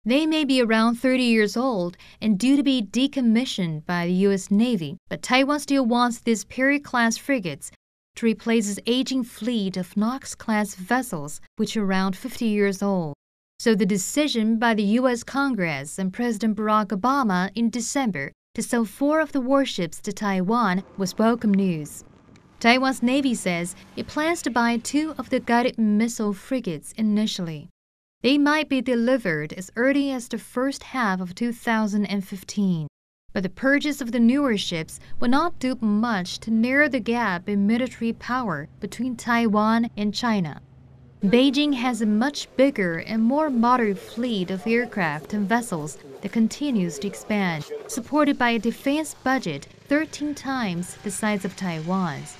They may be around 30 years old and due to be decommissioned by the U.S. Navy, but Taiwan still wants these Perry-class frigates to replace its aging fleet of Knox-class vessels, which are around 50 years old. So the decision by the U.S. Congress and President Barack Obama in December to sell 4 of the warships to Taiwan was welcome news. Taiwan's Navy says it plans to buy 2 of the guided missile frigates initially. They might be delivered as early as the first half of 2015. But the purchase of the newer ships will not do much to narrow the gap in military power between Taiwan and China. Beijing has a much bigger and more modern fleet of aircraft and vessels that continues to expand, supported by a defense budget 13 times the size of Taiwan's.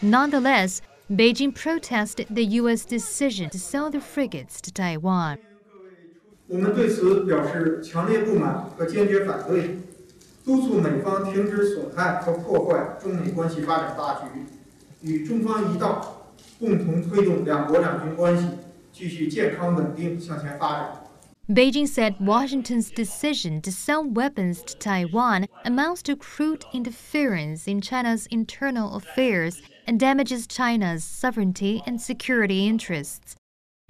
Nonetheless, Beijing protested the U.S. decision to sell the frigates to Taiwan. 我们对此表示强烈不满和坚决反对，督促美方停止损害和破坏中美关系发展大局，与中方一道，共同推动两国两军关系继续健康稳定向前发展。 Beijing said Washington's decision to sell weapons to Taiwan amounts to crude interference in China's internal affairs and damages China's sovereignty and security interests.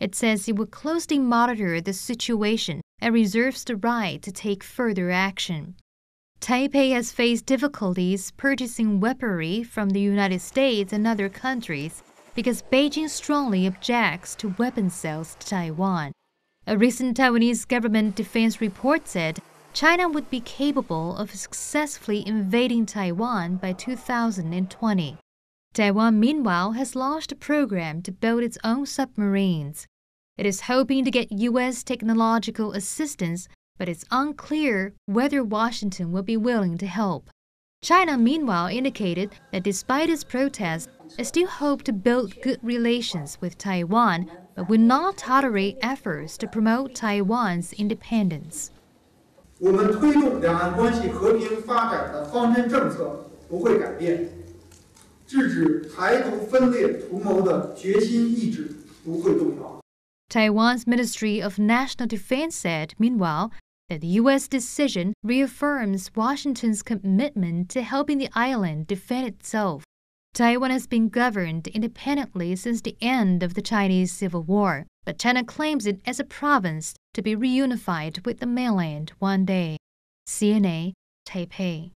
It says it will closely monitor the situation and reserves the right to take further action. Taipei has faced difficulties purchasing weaponry from the United States and other countries because Beijing strongly objects to weapon sales to Taiwan. A recent Taiwanese government defense report said China would be capable of successfully invading Taiwan by 2020. Taiwan, meanwhile, has launched a program to build its own submarines. It is hoping to get U.S. technological assistance, but it's unclear whether Washington will be willing to help. China, meanwhile, indicated that despite its protests, it still hoped to build good relations with Taiwan, but would not tolerate efforts to promote Taiwan's independence. 我们推动两岸关系和平发展的方针政策不会改变，制止台独分裂图谋的决心意志不会动摇。 Taiwan's Ministry of National Defense said, meanwhile, that the U.S. decision reaffirms Washington's commitment to helping the island defend itself. Taiwan has been governed independently since the end of the Chinese Civil War, but China claims it as a province to be reunified with the mainland one day. CNA, Taipei.